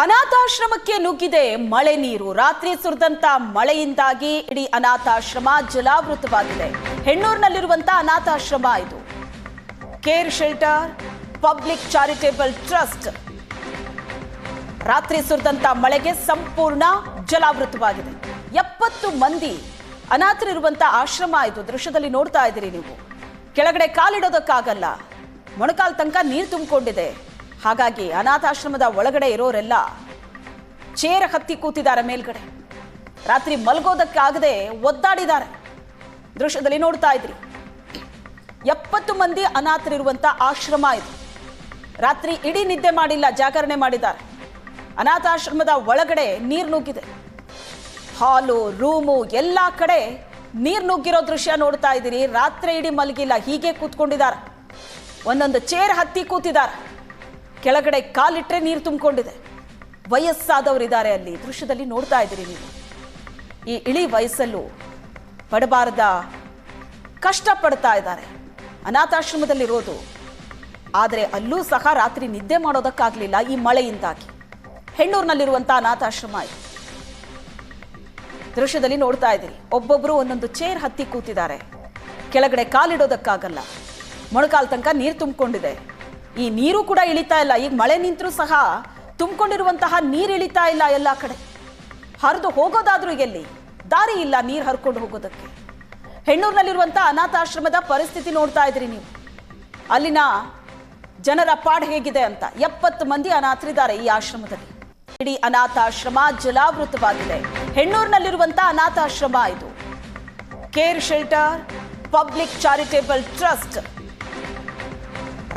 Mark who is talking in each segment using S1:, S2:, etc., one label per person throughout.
S1: ಅನಾಥಾಶ್ರಮಕ್ಕೆ ನುಗ್ಗಿದೆ ಮಳೆ ನೀರು. ರಾತ್ರಿ ಸುರಿದಂತ ಮಳೆಯಿಂದಾಗಿ ಇಡೀ ಅನಾಥಾಶ್ರಮ ಜಲಾವೃತವಾಗಿದೆ. ಹೆಣ್ಣೂರಿನಲ್ಲಿರುವಂತಹ ಅನಾಥಾಶ್ರಮ ಇದು. Care shelter public charitable trust. ರಾತ್ರಿ ಸುರಿದಂತ ಮಳೆಗೆ ಸಂಪೂರ್ಣ ಜಲಾವೃತವಾಗಿದೆ. 70 ಮಂದಿ ಅನಾಥರಿರುವಂತಹ ಆಶ್ರಮ ಇದು. ದೃಶ್ಯದಲ್ಲಿ ನೋಡ್ತಾ ಇದ್ದೀರಿ ನೀವು. ಕೆಳಗಡೆ ಕಾಲಿಡೋದಕ್ಕಾಗಲ್ಲ, ಮೊಣಕಾಲ್ ತನಕ ನೀರು ತುಂಬಿಕೊಂಡಿದೆ. ಹಾಗಾಗಿ ಅನಾಥಾಶ್ರಮದ ಒಳಗಡೆ ಇರೋರೆಲ್ಲ ಚೇರ್ ಹತ್ತಿ ಕೂತಿದ್ದಾರೆ ಮೇಲ್ಗಡೆ. ರಾತ್ರಿ ಮಲಗೋದಕ್ಕಾಗದೆ ಒದ್ದಾಡಿದ್ದಾರೆ. ದೃಶ್ಯದಲ್ಲಿ ನೋಡ್ತಾ ಇದ್ರಿ. 70 ಮಂದಿ ಅನಾಥರಿರುವಂತ ಆಶ್ರಮ ಇದು. ರಾತ್ರಿ ಇಡೀ ನಿದ್ದೆ ಮಾಡಿಲ್ಲ, ಜಾಗರಣೆ ಮಾಡಿದ್ದಾರೆ. ಅನಾಥಾಶ್ರಮದ ಒಳಗಡೆ ನೀರು ನುಗ್ಗಿದೆ. ಹಾಲು, ರೂಮು ಎಲ್ಲ ಕಡೆ ನೀರು ನುಗ್ಗಿರೋ ದೃಶ್ಯ ನೋಡ್ತಾ ಇದ್ದೀರಿ. ರಾತ್ರಿ ಇಡೀ ಮಲಗಿಲ್ಲ, ಹೀಗೆ ಕೂತ್ಕೊಂಡಿದ್ದಾರೆ. ಒಂದೊಂದು ಚೇರ್ ಹತ್ತಿ ಕೂತಿದ್ದಾರೆ. ಕೆಳಗಡೆ ಕಾಲಿಟ್ರೆ ನೀರು ತುಂಬಿಕೊಂಡಿದೆ. ವಯಸ್ಸಾದವರಿದ್ದಾರೆ ಅಲ್ಲಿ. ದೃಶ್ಯದಲ್ಲಿ ನೋಡ್ತಾ ಇದ್ದೀರಿ ನೀವು. ಈ ಇಳಿ ವಯಸ್ಸಲ್ಲೂ ಪಡಬಾರದ ಕಷ್ಟ ಪಡ್ತಾ ಇದ್ದಾರೆ. ಅನಾಥಾಶ್ರಮದಲ್ಲಿರೋದು. ಆದರೆ ಅಲ್ಲೂ ಸಹ ರಾತ್ರಿ ನಿದ್ದೆ ಮಾಡೋದಕ್ಕಾಗಲಿಲ್ಲ ಈ ಮಳೆಯಿಂದಾಗಿ. ಹೆಣ್ಣೂರಿನಲ್ಲಿರುವಂಥ ಅನಾಥಾಶ್ರಮ ಇದು. ದೃಶ್ಯದಲ್ಲಿ ನೋಡ್ತಾ ಇದ್ದೀರಿ. ಒಬ್ಬೊಬ್ಬರು ಒಂದೊಂದು ಚೇರ್ ಹತ್ತಿ ಕೂತಿದ್ದಾರೆ. ಕೆಳಗಡೆ ಕಾಲಿಡೋದಕ್ಕಾಗಲ್ಲ, ಮೊಣಕಾಲ್ ತನಕ ನೀರು ತುಂಬಿಕೊಂಡಿದೆ. ಈ ನೀರು ಕೂಡ ಇಳಿತಾ ಇಲ್ಲ. ಈಗ ಮಳೆ ನಿಂತರೂ ಸಹ ತುಂಬಿಕೊಂಡಿರುವಂತಹ ನೀರು ಇಳಿತಾ ಇಲ್ಲ. ಎಲ್ಲ ಕಡೆ ಹರಿದು ಹೋಗೋದಾದ್ರೂ ಎಲ್ಲಿ ದಾರಿ ಇಲ್ಲ ನೀರು ಹರ್ಕೊಂಡು ಹೋಗೋದಕ್ಕೆ. ಹೆಣ್ಣೂರಿನಲ್ಲಿರುವಂತಹ ಅನಾಥಾಶ್ರಮದ ಪರಿಸ್ಥಿತಿ ನೋಡ್ತಾ ಇದ್ರಿ ನೀವು. ಅಲ್ಲಿನ ಜನರ ಪಾಡ್ ಹೇಗಿದೆ ಅಂತ. 70 ಮಂದಿ ಅನಾಥರಿದ್ದಾರೆ ಈ ಆಶ್ರಮದಲ್ಲಿ. ಇಡೀ ಅನಾಥಾಶ್ರಮ ಜಲಾವೃತವಾಗಿದೆ. ಹೆಣ್ಣೂರಿನಲ್ಲಿರುವಂತಹ ಅನಾಥಾಶ್ರಮ ಇದು. Care shelter public charitable trust.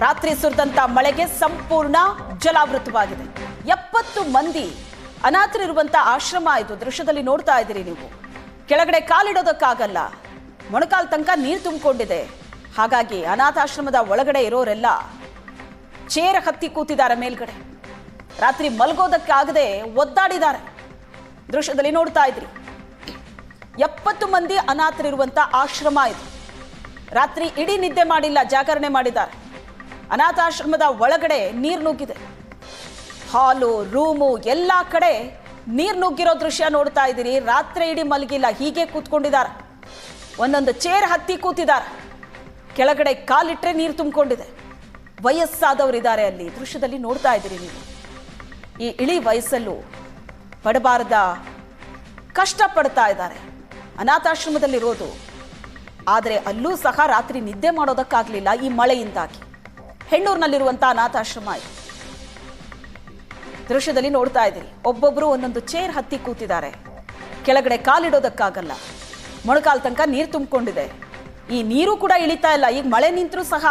S1: ರಾತ್ರಿ ಸುರಿದಂತ ಮಳೆಗೆ ಸಂಪೂರ್ಣ ಜಲಾವೃತವಾಗಿದೆ. 70 ಮಂದಿ ಅನಾಥರಿರುವಂತ ಆಶ್ರಮ ಇದು. ದೃಶ್ಯದಲ್ಲಿ ನೋಡ್ತಾ ಇದ್ದೀರಿ ನೀವು. ಕೆಳಗಡೆ ಕಾಲಿಡೋದಕ್ಕಾಗಲ್ಲ, ಮೊಣಕಾಲ್ ತನಕ ನೀರು ತುಂಬಿಕೊಂಡಿದೆ. ಹಾಗಾಗಿ ಅನಾಥಾಶ್ರಮದ ಒಳಗಡೆ ಇರೋರೆಲ್ಲ ಚೇರ್ ಹತ್ತಿ ಕೂತಿದ್ದಾರೆ ಮೇಲ್ಗಡೆ. ರಾತ್ರಿ ಮಲಗೋದಕ್ಕಾಗದೆ ಒದ್ದಾಡಿದ್ದಾರೆ. ದೃಶ್ಯದಲ್ಲಿ ನೋಡ್ತಾ ಇದ್ರಿ. 70 ಮಂದಿ ಅನಾಥರಿರುವಂತ ಆಶ್ರಮ ಇದು. ರಾತ್ರಿ ಇಡೀ ನಿದ್ದೆ ಮಾಡಿಲ್ಲ, ಜಾಗರಣೆ ಮಾಡಿದ್ದಾರೆ. ಅನಾಥಾಶ್ರಮದ ಒಳಗಡೆ ನೀರು ನುಗ್ಗಿದೆ. ಹಾಲು, ರೂಮು ಎಲ್ಲ ಕಡೆ ನೀರು ನುಗ್ಗಿರೋ ದೃಶ್ಯ ನೋಡ್ತಾ ಇದ್ದೀರಿ. ರಾತ್ರಿ ಇಡೀ ಮಲಗಿಲ್ಲ, ಹೀಗೆ ಕೂತ್ಕೊಂಡಿದ್ದಾರೆ. ಒಂದೊಂದು ಚೇರ್ ಹತ್ತಿ ಕೂತಿದ್ದಾರೆ. ಕೆಳಗಡೆ ಕಾಲಿಟ್ರೆ ನೀರು ತುಂಬಿಕೊಂಡಿದೆ. ವಯಸ್ಸಾದವರಿದ್ದಾರೆ ಅಲ್ಲಿ. ದೃಶ್ಯದಲ್ಲಿ ನೋಡ್ತಾ ಇದ್ದೀರಿ ನೀವು. ಈ ಇಳಿ ವಯಸ್ಸಲ್ಲೂ ಪಡಬಾರದ ಕಷ್ಟ ಪಡ್ತಾ ಇದ್ದಾರೆ. ಅನಾಥಾಶ್ರಮದಲ್ಲಿರೋದು. ಆದರೆ ಅಲ್ಲೂ ಸಹ ರಾತ್ರಿ ನಿದ್ದೆ ಮಾಡೋದಕ್ಕಾಗಲಿಲ್ಲ ಈ ಮಳೆಯಿಂದಾಗಿ. ಹೆಣ್ಣೂರಿನಲ್ಲಿರುವಂತಹ ಅನಾಥಾಶ್ರಮ ಇದು. ದೃಶ್ಯದಲ್ಲಿ ನೋಡ್ತಾ ಇದ್ದೀರಿ. ಒಬ್ಬೊಬ್ಬರು ಒಂದೊಂದು ಚೇರ್ ಹತ್ತಿ ಕೂತಿದ್ದಾರೆ. ಕೆಳಗಡೆ ಕಾಲಿಡೋದಕ್ಕಾಗಲ್ಲ, ಮೊಣಕಾಲ್ ತನಕ ನೀರು ತುಂಬಿಕೊಂಡಿದೆ. ಈ ನೀರು ಕೂಡ ಇಳಿತಾ ಇಲ್ಲ. ಈಗ ಮಳೆ ನಿಂತರೂ ಸಹ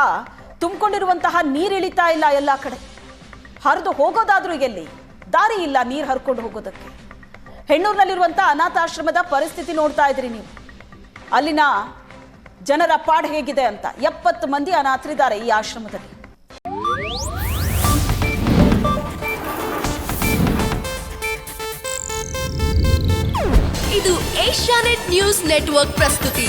S1: ತುಂಬಿಕೊಂಡಿರುವಂತಹ ನೀರು ಇಳಿತಾ ಇಲ್ಲ. ಎಲ್ಲ ಕಡೆ ಹರಿದು ಹೋಗೋದಾದ್ರೂ ಎಲ್ಲಿ ದಾರಿ ಇಲ್ಲ ನೀರು ಹರ್ಕೊಂಡು ಹೋಗೋದಕ್ಕೆ. ಹೆಣ್ಣೂರಿನಲ್ಲಿರುವಂತಹ ಅನಾಥಾಶ್ರಮದ ಪರಿಸ್ಥಿತಿ ನೋಡ್ತಾ ಇದ್ದೀರಿ ನೀವು. ಅಲ್ಲಿನ ಜನರ ಪಾಡ್ ಹೇಗಿದೆ ಅಂತ. 70 ಮಂದಿ ಅನಾಥರಿದ್ದಾರೆ ಈ ಆಶ್ರಮದಲ್ಲಿ.
S2: ಇದು ಏಷ್ಯಾನೆಟ್ ನ್ಯೂಸ್ ನೆಟ್ವರ್ಕ್ ಪ್ರಸ್ತುತಿ.